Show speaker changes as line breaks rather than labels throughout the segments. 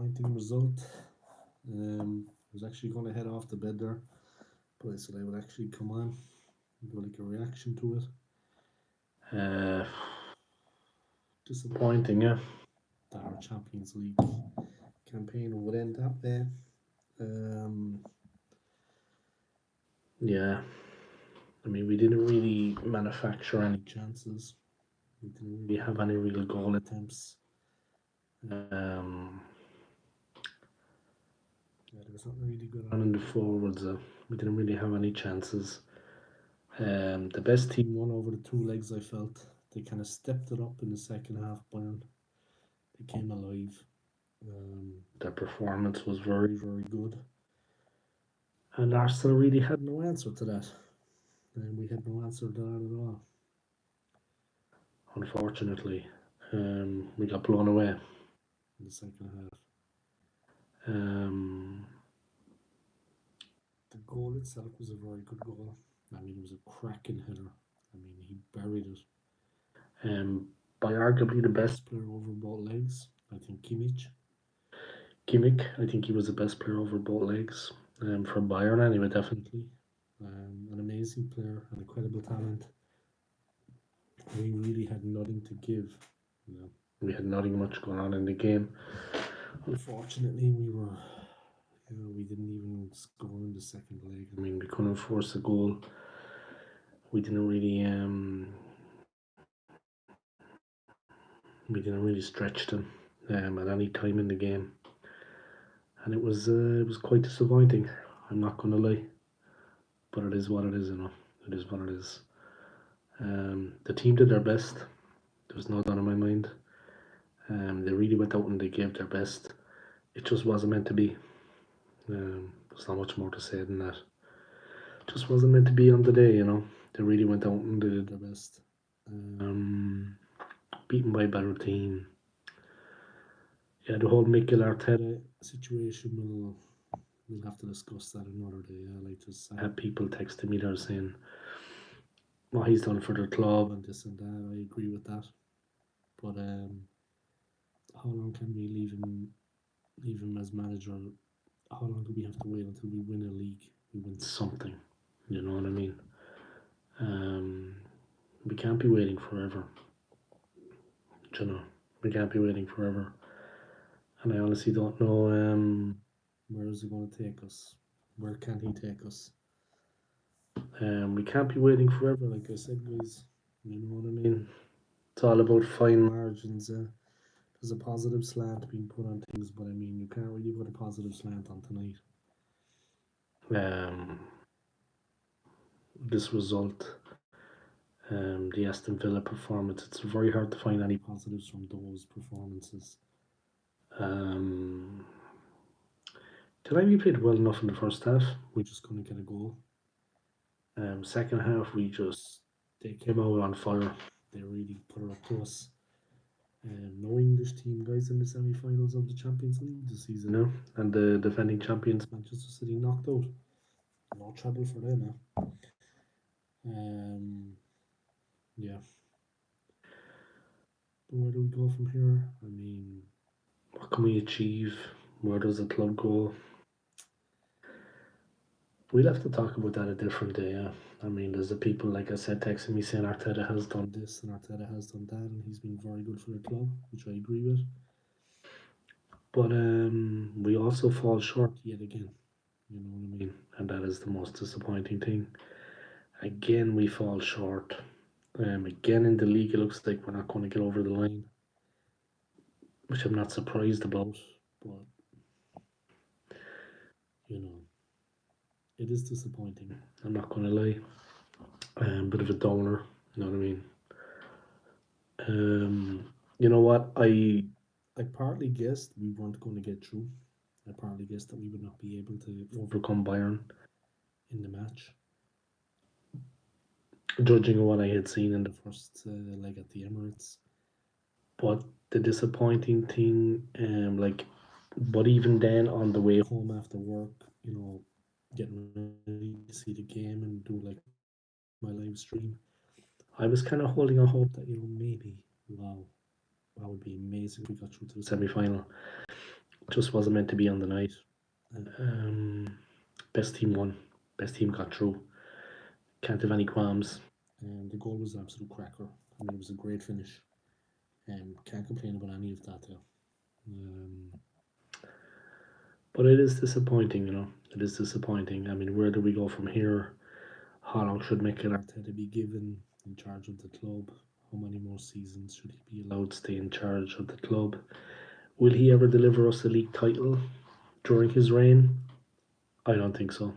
disappointing result. I was actually going to head off to bed there, but I said I would actually come on and do like a reaction to it. Uh, Disappointing, yeah. That our Champions League campaign would end that way. Um, yeah, I mean, we didn't really manufacture any chances. We didn't really have any real goal attempts. Yeah, there was nothing really good on in the forwards. We didn't really have any chances. The best team won over the two legs, I felt. They kind of stepped it up in the second half, Bayern. They came alive. Their performance was very, very good. And Arsenal really had no answer to that. And we had no answer to that at all. Unfortunately, we got blown away in the second half. The goal itself was a very good goal. I mean, it was a cracking header. I mean, he buried it. By arguably the best player over both legs, I think Kimmich, I think he was the best player over both legs. From Bayern anyway, definitely. An amazing player, an incredible talent. We really had nothing to give. You know, we had nothing much going on in the game. Unfortunately, we didn't even score in the second leg. I mean, we couldn't force a goal. We didn't really stretch them at any time in the game, and it was quite disappointing. I'm not gonna lie, but it is what it is. You know, it is what it is. The team did their best. There was no doubt in my mind. They really went out and they gave their best. It just wasn't meant to be. There's not much more to say than that. It just wasn't meant to be on the day, you know. They really went out and did their best. Beaten by a better team. Yeah, the whole Mikel Arteta situation, we'll have to discuss that another day. Yeah, I had people texting me there saying what he's done for the club and this and that. I agree with that, but how long can we leave him as manager? How long do we have to wait until we win a league? We win something, you know what I mean? We can't be waiting forever. You know, we can't be waiting forever. And I honestly don't know where is he going to take us? Where can he take us? We can't be waiting forever, like I said, guys. You know what I mean? It's all about fine margins. There's a positive slant being put on things, but I mean, you can't really put a positive slant on tonight. This result, the Aston Villa performance, it's very hard to find any positives from those performances. Tonight we played well enough in the first half. We just couldn't get a goal. Second half, they came out on fire. They really put it up to us. No English team, guys, in the semi-finals of the Champions League this season now, and the defending champions Manchester City knocked out. No trouble for them now. Yeah. But where do we go from here? I mean, what can we achieve? Where does the club go? We'll have to talk about that a different day. Yeah. I mean, there's the people, like I said, texting me saying Arteta has done this and Arteta has done that, and he's been very good for the club, which I agree with. But we also fall short yet again. You know what I mean? And that is the most disappointing thing. Again, we fall short. Again, in the league, it looks like we're not going to get over the line, which I'm not surprised about. But you know, it is disappointing. I'm not going to lie. Bit of a downer. You know what I mean? You know what? I partly guessed we weren't going to get through. I partly guessed that we would not be able to overcome Bayern in the match. Judging on what I had seen in the first leg at the Emirates. But the disappointing thing, but even then on the way home after work, you know, getting ready to see the game and do like my live stream, I was kind of holding on hope that, you know, maybe, wow, that would be amazing if we got through to the semi final. Just wasn't meant to be on the night. Um, best team won. Best team got through. Can't have any qualms. And the goal was an absolute cracker. I mean, it was a great finish. Can't complain about any of that. Um, but it is disappointing, It is disappointing. I mean, where do we go from here? How long should Mikel Arteta be given in charge of the club? How many more seasons should he be allowed to stay in charge of the club? Will he ever deliver us a league title during his reign? I don't think so.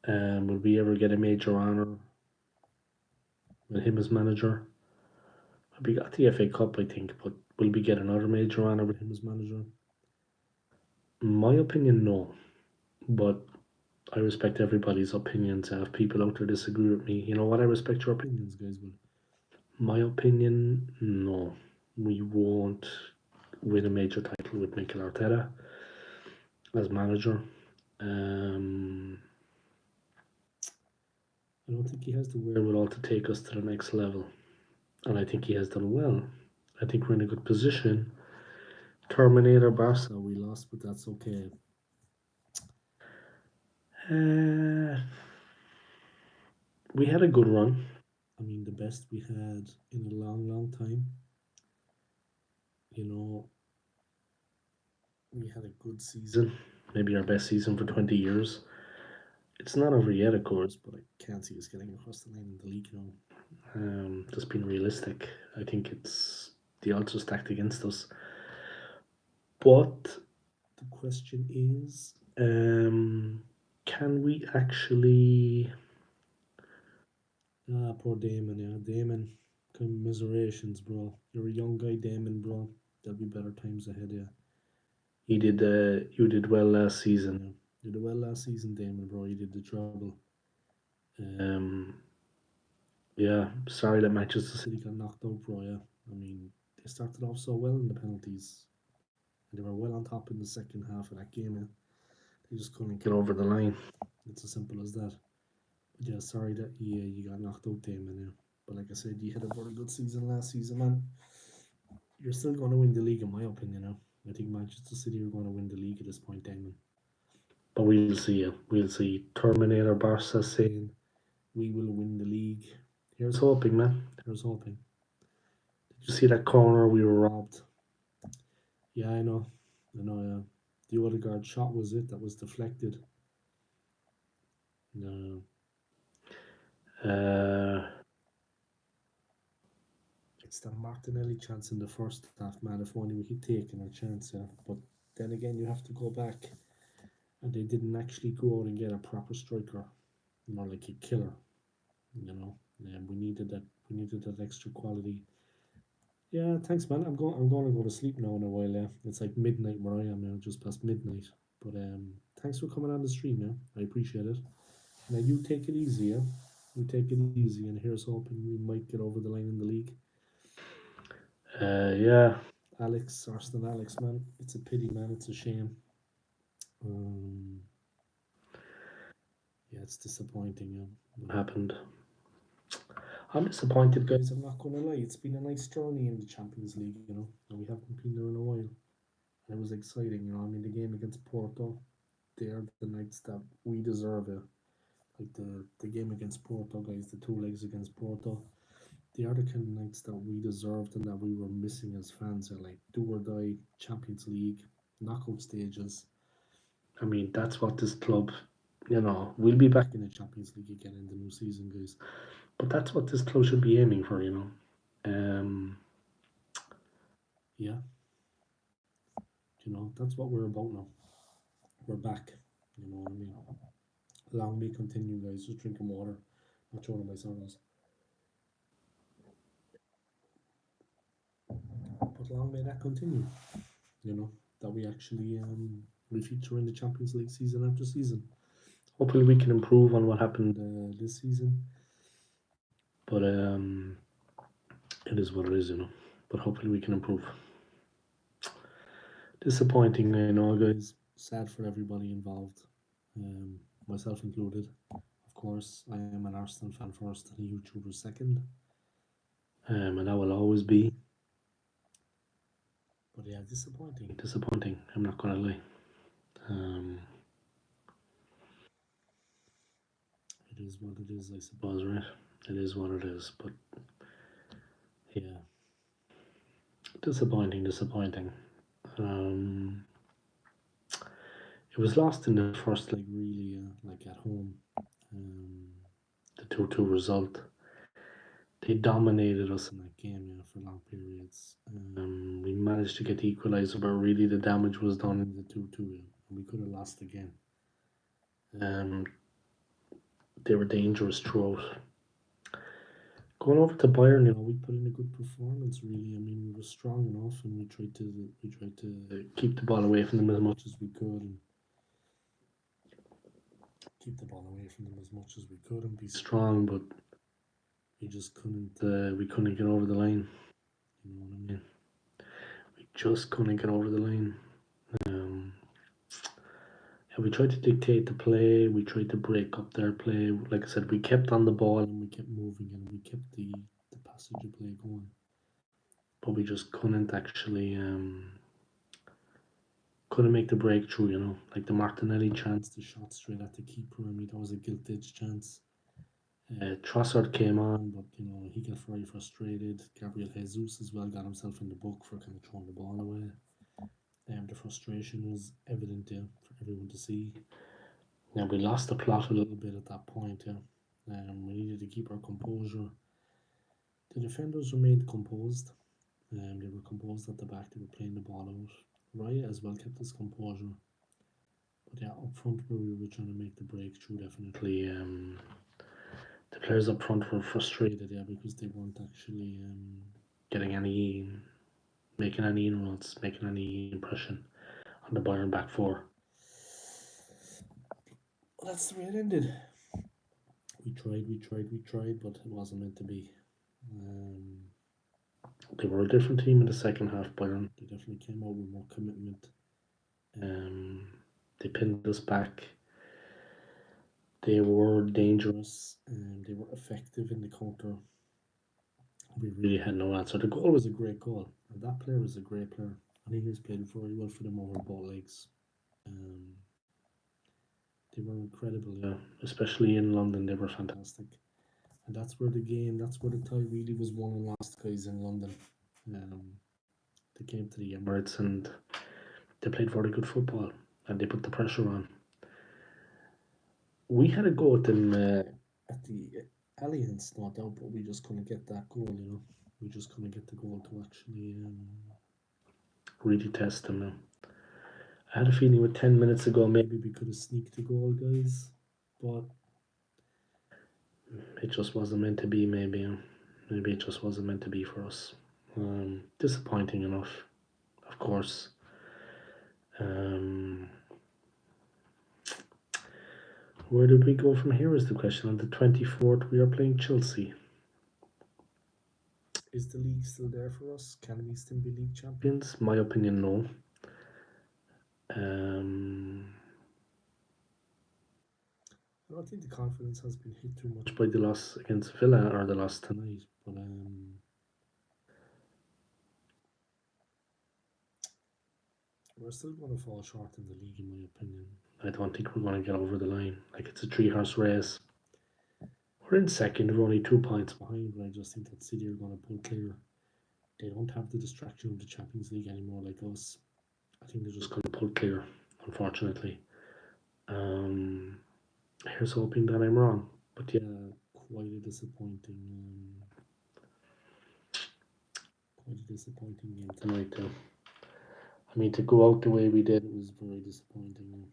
Will we ever get a major honour with him as manager? We got the FA Cup, I think, but will we get another major honour with him as manager? In my opinion, no. But I respect everybody's opinions. And if people out there disagree with me, you know what? I respect your opinions, guys. But my opinion, no. We won't win a major title with Mikel Arteta as manager. I don't think he has the wherewithal to take us to the next level. And I think he has done well. I think we're in a good position. Terminator Barca, we lost, but that's okay. We had a good run. I mean, the best we had in a long, long time. You know, we had a good season, maybe our best season for 20 years. It's not over yet, of course, but I can't see us getting across the line in the league, Just being realistic, I think it's the odds are stacked against us. But the question is, can we actually? Poor Damon, yeah, Damon, commiserations, bro. You're a young guy, Damon, bro. There'll be better times ahead, yeah. You did well last season. Yeah. You did well last season, Damon, bro. You did the trouble. Um, yeah, sorry that Manchester City got knocked out, bro. Yeah, I mean they started off so well in the penalties, and they were well on top in the second half of that game. Yeah. They just couldn't get over the line. It's as simple as that. But yeah, sorry that you got knocked out, Damon. Yeah. But like I said, you had a very good season last season, man. You're still going to win the league, in my opinion. Now, I think Manchester City are going to win the league at this point, Damon. But we'll see. We'll see. Terminator Barca saying we will win the league. Here's hoping, man. Here's hoping. Did you see that corner? We were robbed. Yeah, I know. I know. Yeah, the Odegaard shot was it that was deflected. No. It's the Martinelli chance in the first half, man. If only we had taken our chance, yeah. But then again, you have to go back, and they didn't actually go out and get a proper striker, more like a killer, And we needed that. We needed that extra quality. Yeah, thanks, man. I'm going to go to sleep now in a while. Yeah, it's like midnight where I am now, just past midnight. But thanks for coming on the stream. Yeah, I appreciate it. Now you take it easy. Yeah, you take it easy, and here's hoping we might get over the line in the league. Yeah, Alex, Arsenal Alex, man. It's a pity, man. It's a shame. Yeah, it's disappointing, yeah, what happened. I'm disappointed, guys. I'm not going to lie. It's been a nice journey in the Champions League, and we haven't been there in a while. And it was exciting, I mean, the game against Porto, they are the nights that we deserve it. Like the game against Porto, guys, the two legs against Porto, they are the kind of nights that we deserved and that we were missing as fans. Are like do or die Champions League, knockout stages. I mean, that's what this club, we'll be back in the Champions League again in the new season, guys. But that's what this club should be aiming for, Yeah, that's what we're about now. We're back. You know what I mean? Long may continue, guys. Just drinking water, not showing my sorrows. But long may that continue. That we actually we feature in the Champions League season after season. Hopefully, we can improve on what happened this season. But it is what it is, But hopefully, we can improve. Disappointing, I know, guys. Sad for everybody involved, myself included. Of course, I am an Arsenal fan first and a YouTuber second, and I will always be. But yeah, disappointing. I'm not gonna lie. Um, it is what it is, I suppose, right? It is what it is. But yeah, disappointing. Um, it was lost in the first leg, really, like at home. Um, the 2-2 result. They dominated us in that game, yeah, for long periods. We managed to get the equaliser, but really the damage was done in the 2-2, yeah, and we could have lost again. Um, they were dangerous throughout. Going over to Bayern, we put in a good performance. Really, I mean, we were strong enough, and we tried to keep the ball away from them as much as we could, and keep the ball away from them as much as we could, and be strong. But we just couldn't. We couldn't get over the line. You know what I mean? We just couldn't get over the line. Um, yeah, we tried to dictate the play. We tried to break up their play. Like I said, we kept on the ball and we kept moving and we kept the passage of play going. But we just couldn't make the breakthrough. Like the Martinelli chance, the shot straight at the keeper. I mean, that was a gilt-edged chance. Trossard came on, but he got very frustrated. Gabriel Jesus as well got himself in the book for kind of throwing the ball away. The frustration was evident there for everyone to see. Now we lost the plot a little bit at that point. Yeah, we needed to keep our composure. The defenders remained composed. They were composed at the back. They were playing the ball out. Raya as well kept his composure. But yeah, up front where we were trying to make the breakthrough, definitely the players up front were frustrated, yeah, because they weren't actually getting making any inroads, making any impression on the Bayern back four. Well, that's the way it ended. We tried, but it wasn't meant to be. Um, they were a different team in the second half, Bayern. They definitely came out with more commitment. Um, they pinned us back. They were dangerous and they were effective in the counter. We really had no answer. The goal was a great goal. And that player was a great player. I think he's played very well for them over both legs. Um, they were incredible, yeah. Especially in London, they were fantastic. And that's where the tie really was won and lost, guys, in London. Um, they came to the Emirates and they played very good football and they put the pressure on. We had a go at them at the Alliance, no doubt, but we just couldn't get that goal. We just couldn't get the goal to actually really test them now. I had a feeling with 10 minutes ago maybe we could have sneaked a goal, guys, but it just wasn't meant to be, maybe. Maybe it just wasn't meant to be for us. Disappointing enough, of course. Um, where did we go from here is the question. On the 24th, we are playing Chelsea. Is the league still there for us? Can we still be league champions? My opinion, no. I don't think the confidence has been hit too much by the loss against Villa or the loss tonight, but we're still going to fall short in the league, in my opinion. I don't think we're going to get over the line. Like, it's a three-horse race. We're in second, we're only 2 points behind, but I just think that City are going to pull clear. They don't have the distraction of the Champions League anymore like us. I think they're just going to pull clear, unfortunately. Here's hoping that I'm wrong. But yeah, quite a disappointing game tonight too. I mean, to go out the way we did, it was very disappointing.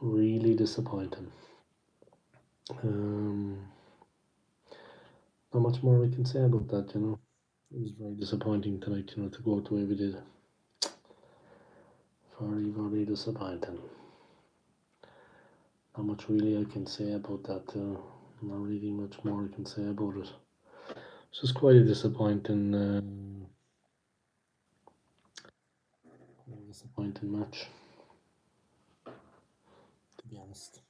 Really disappointing. Not much more we can say about that, It was very disappointing tonight, to go out the way we did. Very, very disappointing. Not much really I can say about that. Not really much more I can say about it. It's just quite a disappointing match, to be honest.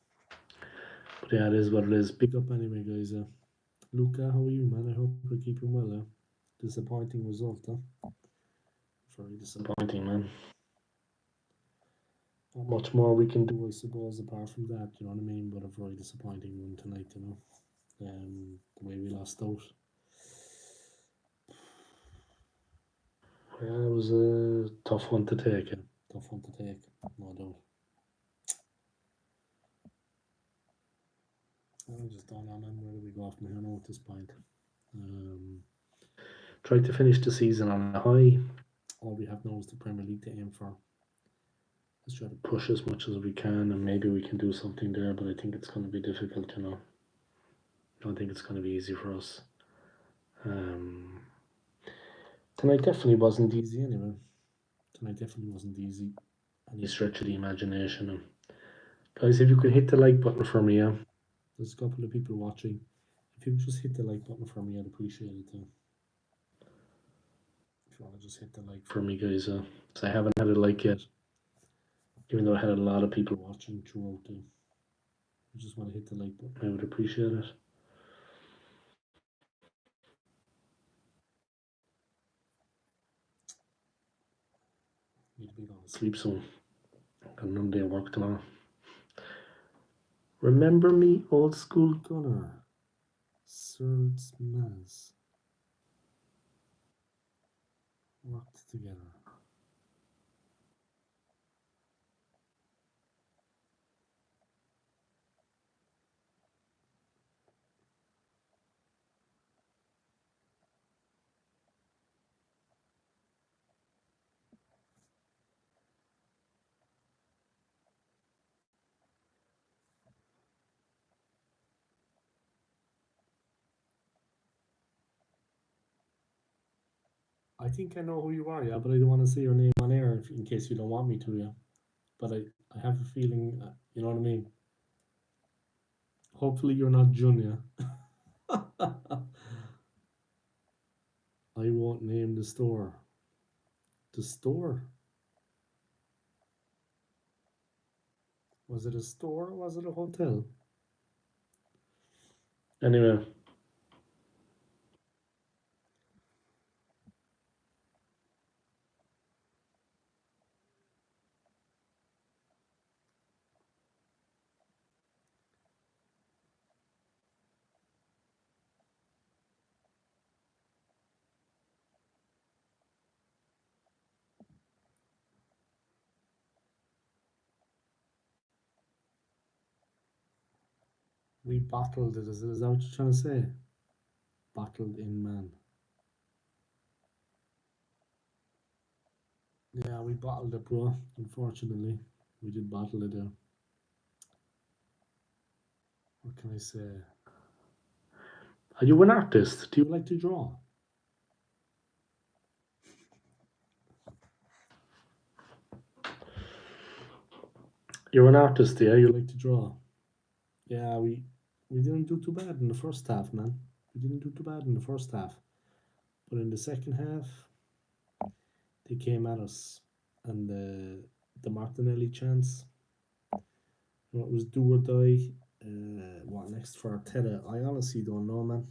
But yeah, it is what it is. Pick up anyway, guys. Luca, how are you, man? I hope you're keeping well. Disappointing result, huh? Very disappointing, man. Not much more we can do, I suppose, apart from that. You know what I mean? But a very disappointing one tonight. You know, the way we lost out. Yeah, it was a tough one to take. Yeah. Tough one to take, no doubt. I just don't know, man. Where do we go from here now at this point? Um, Tried to finish the season on a high. All we have now is the Premier League to aim for. Let's try to push as much as we can, and maybe we can do something there. But I think it's going to be difficult. You know, I don't think it's going to be easy for us. Um, Tonight definitely wasn't easy. Anyway, tonight definitely wasn't easy. Any stretch of the imagination. And guys, if you could hit the like button for me, yeah. There's a couple of people watching. If you could just hit the like button for me, I'd appreciate it too. If you want to just hit the like for me, guys, because I haven't had a like yet, even though I had a lot of people watching throughout. I just want to hit the like button. I would appreciate it. Need to be going to sleep soon. Got another day of work tomorrow. Remember me, old school gunner. Swords Maz. Worked together. I think I know who you are, yeah, but I don't want to say your name on air in case you don't want me to, yeah. But I have a feeling, you know what I mean? Hopefully you're not Junior. I won't name the store. The store? Was it a store or was it a hotel? Anyway, we bottled it. Is that what you're trying to say? Bottled in man. Yeah, we bottled it, bro. Unfortunately, we did bottle it. What can I say? Are you an artist? Do you like to draw? You're an artist, yeah? You like to draw? Yeah, we didn't do too bad in the first half, man. We didn't do too bad in the first half, but in the second half, they came at us, and the Martinelli chance. You know, it was do or die. What next for Arteta? I honestly don't know, man.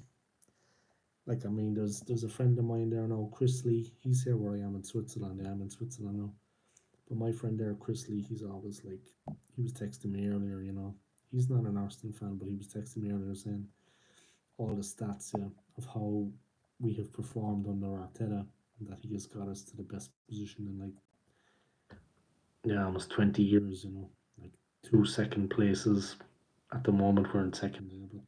Like, I mean, there's a friend of mine there now, Chris Lee. He's here where I am in Switzerland. Yeah, I'm in Switzerland now. But my friend there, Chris Lee, he's always like, he was texting me earlier. You know, he's not an Arsenal fan, but he was texting me earlier saying all the stats, yeah, of how we have performed under Arteta, and that he has got us to the best position in like, yeah, almost 20 years. You know, like two second places. At the moment, we're in second, but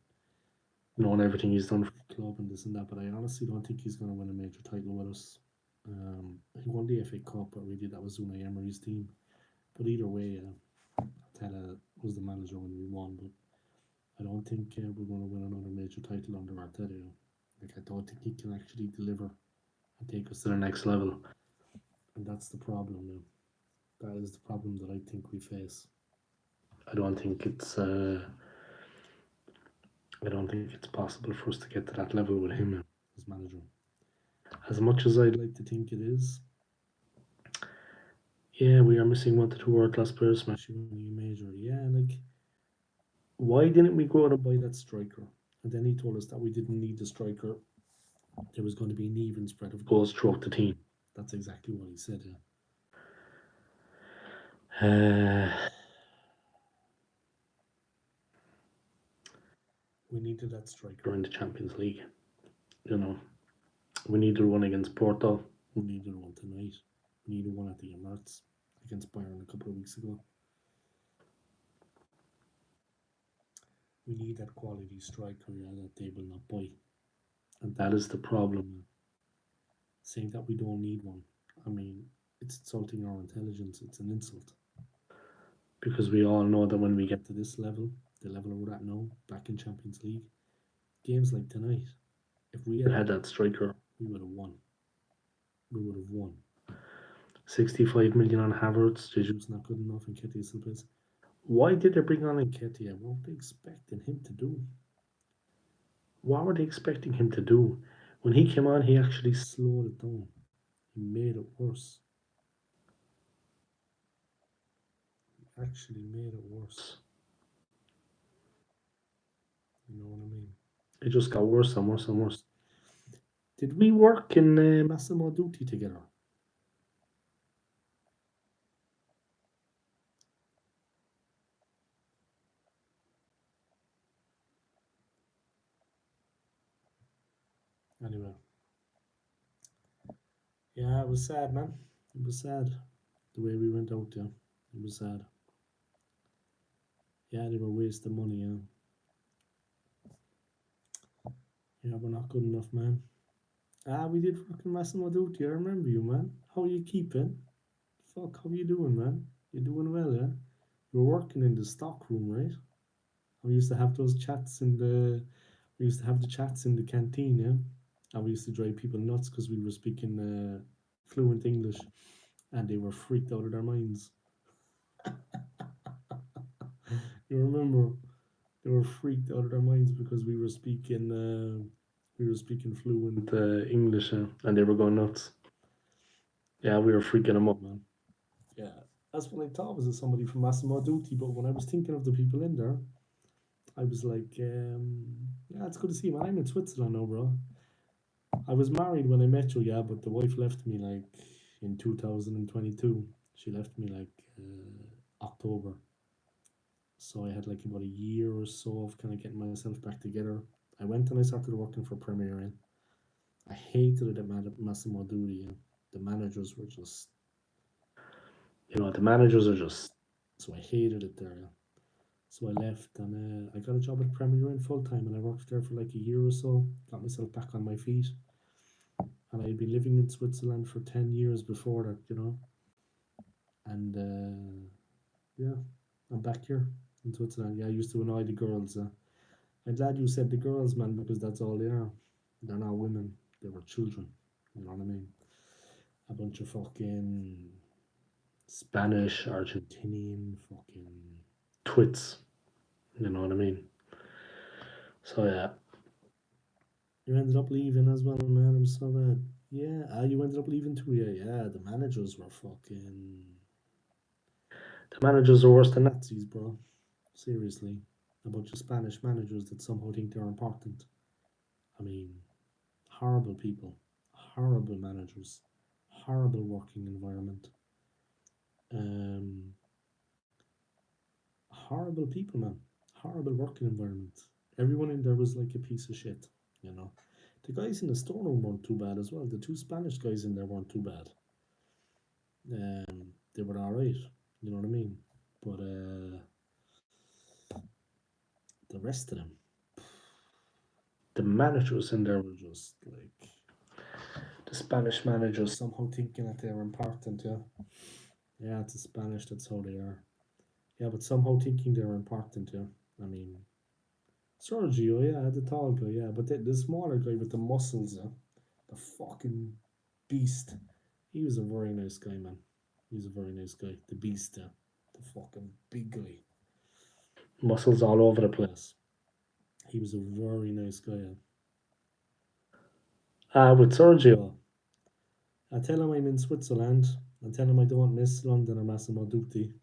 knowing everything he's done for the club and this and that, but I honestly don't think he's going to win a major title with us. He won the FA Cup, but really that was Unai Emery's team. But either way, Arteta was the manager when we won, but I don't think we're going to win another major title under Arteta. Like, I don't think he can actually deliver and take us to the next level, and that's the problem. That is the problem that I think we face. I don't think it's. I don't think it's possible for us to get to that level with him as manager. As much as I'd like to think it is, yeah, we are missing one to two world class players, smashing a major. Yeah, like, why didn't we go out and buy that striker? And then he told us that we didn't need the striker. There was going to be an even spread of goals throughout the team. That's exactly what he said. Yeah. We needed that striker in the Champions League. You know, we needed one against Porto. We needed one tonight. We needed one at the Emirates against Bayern a couple of weeks ago. We need that quality striker, yeah, that they will not buy. And that is the problem. Saying that we don't need one, I mean, it's insulting our intelligence. It's an insult. Because we all know that when we get to this level, the level we're at now, back in Champions League, games like tonight, if we had that striker, we would have won. We would have won. 65 million on Havertz, Jesus not good enough, and Nketiah still plays. Why did they bring on Nketiah? What were they expecting him to do? What were they expecting him to do? When he came on, he actually slowed it down. He made it worse. He actually made it worse. You know what I mean? It just got worse and worse and worse. Did we work in Massimo Dutti together? Anyway, yeah, it was sad, man. It was sad the way we went out there. It was sad. Yeah, they were wasting money. Yeah, yeah, we're not good enough, man. Ah, we did fucking Massimo Dutti. I remember you, man. How you keeping? Fuck, how you doing, man? You doing well, yeah? You were working in the stock room, right? We used to have those chats in the. We used to have the chats in the canteen, yeah. And we used to drive people nuts because we were speaking fluent English, and they were freaked out of their minds. You remember? They were freaked out of their minds because we were speaking fluent English, and they were going nuts. Yeah, we were freaking them up, man. Yeah, that's what I thought was somebody from Massimo Dutti. But when I was thinking of the people in there, I was like, yeah, it's good to see you, man. I'm in Switzerland now, bro. I was married when I met you, yeah, but the wife left me like in 2022. She left me like October. So I had like about a year or so of kind of getting myself back together. I went and I started working for Premier Inn. I hated it at Massimo Dutti. And the managers were just, the managers are just, so I hated it there. Yeah. So I left and I got a job at Premier Inn full time and I worked there for like a year or so, got myself back on my feet. And I'd been living in Switzerland for 10 years before that. And yeah, I'm back here in Switzerland. Yeah, I used to annoy the girls. I'm glad you said the girls, man, because that's all they are. They're not women, they were children. You know what I mean? A bunch of fucking Spanish, Argentinian fucking twits. You know what I mean? So yeah. You ended up leaving as well, man. I'm so bad. Yeah, you ended up leaving too. Yeah, yeah. The managers were fucking. The managers are worse than Nazis, bro. Seriously, a bunch of Spanish managers that somehow think they're important. I mean, horrible people, horrible managers, horrible working environment. Um, Horrible people, man. Horrible working environment. Everyone in there was like a piece of shit, you know. The guys in the storeroom weren't too bad as well. The two Spanish guys in there weren't too bad. They were all right. You know what I mean? But the rest of them, the managers in there were just like the Spanish managers somehow thinking that they were important. Yeah, yeah, it's a Spanish. That's how they are. Yeah, but somehow thinking they're important. Yeah, I mean, Sergio, yeah, the tall guy, yeah, but the smaller guy with the muscles, the fucking beast. He was a very nice guy, man. He was a very nice guy. The beast, the fucking big guy. Muscles all over the place. He was a very nice guy. With Sergio, I tell him I'm in Switzerland. I tell him I don't miss London or Massimo Dutti.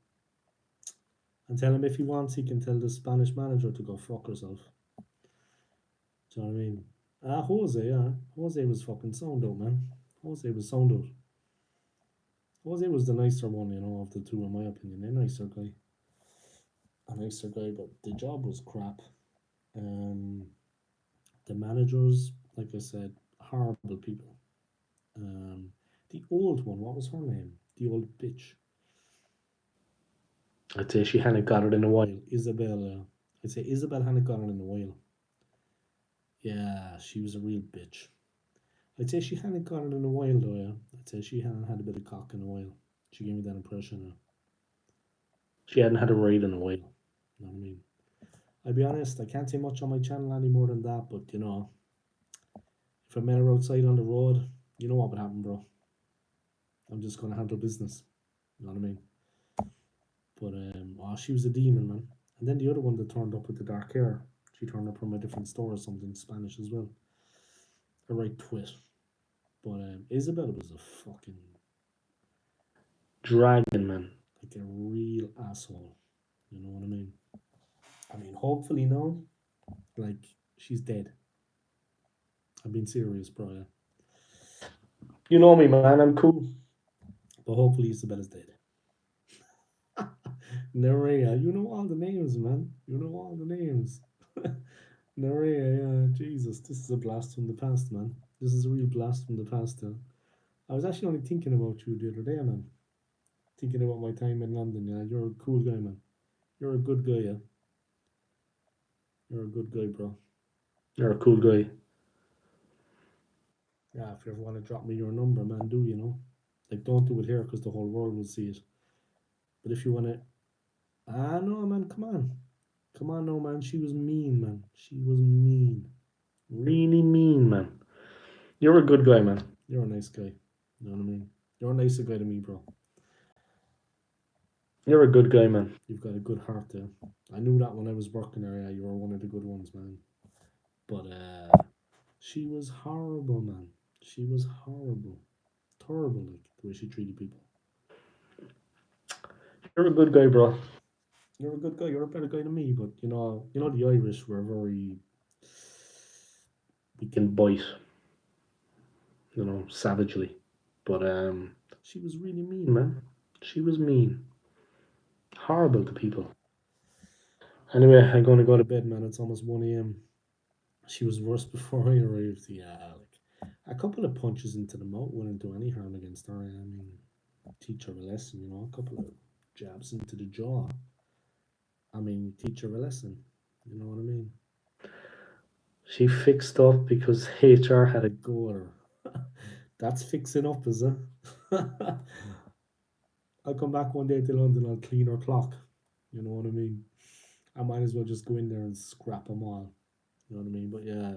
And tell him if he wants, he can tell the Spanish manager to go fuck herself. Do you know what I mean? Jose, yeah. Jose was fucking sound out, man. Jose was sound out. Jose was the nicer one, of the two, in my opinion. A nicer guy, but the job was crap. Um, the managers, like I said, horrible people. Um, the old one, what was her name? The old bitch. I'd say she hadn't got it in a while. Isabel. I'd say Isabel hadn't got it in a while. Yeah, she was a real bitch. I'd say she hadn't got it in a while though. Yeah, I'd say she hadn't had a bit of cock in a while. She gave me that impression. She hadn't had a raid in a while. You know what I mean? I'll be honest. I can't say much on my channel any more than that. But if I met her outside on the road, you know what would happen, bro. I'm just gonna handle business. You know what I mean? But she was a demon, man. And then the other one that turned up with the dark hair, she turned up from a different store or something, Spanish as well. A right twit. But Isabel was a fucking dragon, man. Like a real asshole. You know what I mean? Hopefully no. Like, she's dead. I'm being serious, bro. Yeah. You know me, man. I'm cool. But hopefully Isabella's dead. Nerea, you know all the names, man. You know all the names. Nerea, yeah. Jesus, this is a blast from the past, man. This is a real blast from the past. I was actually only thinking about you the other day, man. Thinking about my time in London. Yeah, you're a cool guy, man. You're a good guy, yeah. You're a good guy, bro. You're a cool guy. Yeah, if you ever want to drop me your number, man, do. Like, don't do it here because the whole world will see it. But if you want to. No, man, come on. Come on, no, man. She was mean, man. She was mean. Really mean, man. You're a good guy, man. You're a nice guy. You know what I mean? You're a nicer guy than me, bro. You're a good guy, man. You've got a good heart there. I knew that when I was working there. Yeah, you were one of the good ones, man. But she was horrible, man. She was horrible. Terrible, like the way she treated people. You're a good guy, bro. You're a good guy. You're a better guy than me. But the Irish were very. We can bite, savagely. But she was really mean, man. She was mean. Horrible to people. Anyway, I'm gonna go to bed, man. It's almost 1 a.m. She was worse before I arrived. Yeah, like a couple of punches into the mouth wouldn't do any harm against her. Teach her a lesson, a couple of jabs into the jaw. Teach her a lesson. You know what I mean? She fixed up because HR had a go at her. That's fixing up, is it? I'll come back one day to London, I'll clean her clock. You know what I mean? I might as well just go in there and scrap them all. You know what I mean? But yeah,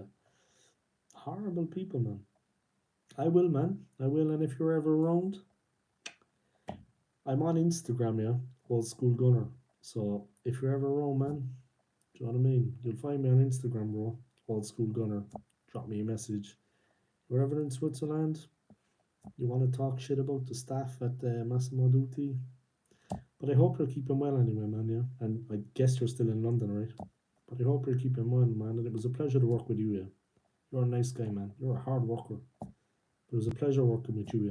horrible people, man. I will, man. I will. And if you're ever around, I'm on Instagram, yeah, Old School Gunner. So if you're ever around, man, do you know what I mean? You'll find me on Instagram, bro. Old School Gunner. Drop me a message. You're ever in Switzerland, you want to talk shit about the staff at Massimo Dutti. But I hope you're keeping well anyway, man, yeah? And I guess you're still in London, right? But I hope you're keeping well, man. And it was a pleasure to work with you, yeah? You're a nice guy, man. You're a hard worker. It was a pleasure working with you,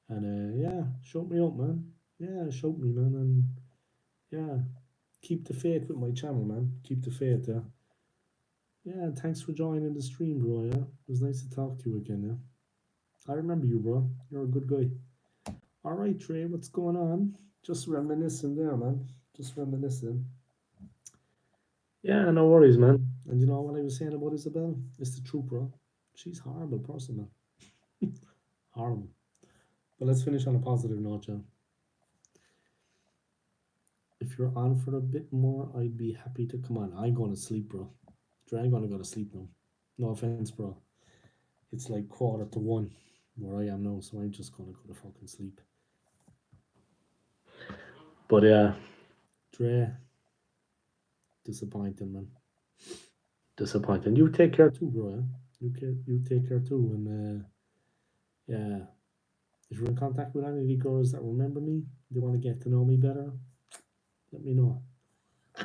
yeah? And yeah, shout me up, man. Yeah, shout me, man. And yeah, keep the faith with my channel, man. Keep the faith, yeah? Yeah, and thanks for joining the stream, bro, yeah? It was nice to talk to you again, yeah? I remember you, bro. You're a good guy. All right, Trey, what's going on? Just reminiscing there, man. Just reminiscing. Yeah, no worries, man. And you know what I was saying about Isabel? It's the truth, bro. She's a horrible person, man. Horrible. But let's finish on a positive note, John. If you're on for a bit more, I'd be happy to come on. I'm going to sleep, bro. Trey, I'm going to go to sleep now. No offense, bro. It's like 1:45 where I am now, so I'm just going to go to fucking sleep. But yeah, Dre, disappointing, man. Disappointing. You take care too, bro. Yeah? You take care too, and yeah. If you're in contact with any of the girls that remember me, they want to get to know me better, let me know. Do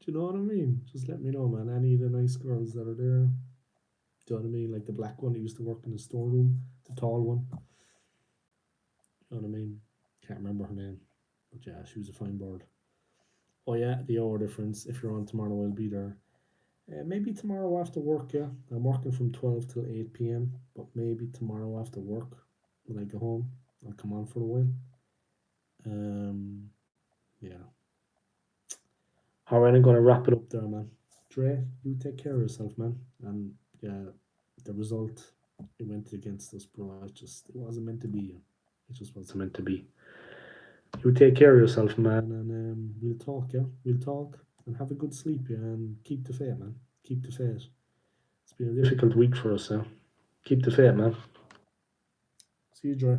you know what I mean? Just let me know, man. Any of the nice girls that are there. Do you know what I mean? Like the black one that used to work in the storeroom, the tall one. You know what I mean? Can't remember her name, but yeah, she was a fine bird. Oh yeah, the hour difference. If you're on tomorrow, I'll be there. Maybe tomorrow after work. Yeah, I'm working from 12 till 8 p.m. But maybe tomorrow after work, when I go home, I'll come on for a while. Um, yeah. All right, I'm gonna wrap it up there, man. Dre, you take care of yourself, man. And yeah, the result it went against us, bro. It wasn't meant to be. It just wasn't meant to be. You take care of yourself, man, and we'll talk. Yeah, we'll talk and have a good sleep. Yeah, and keep the faith, man. Keep the faith. It's been a difficult week for us. Yeah, keep the faith, man. See you, Dre.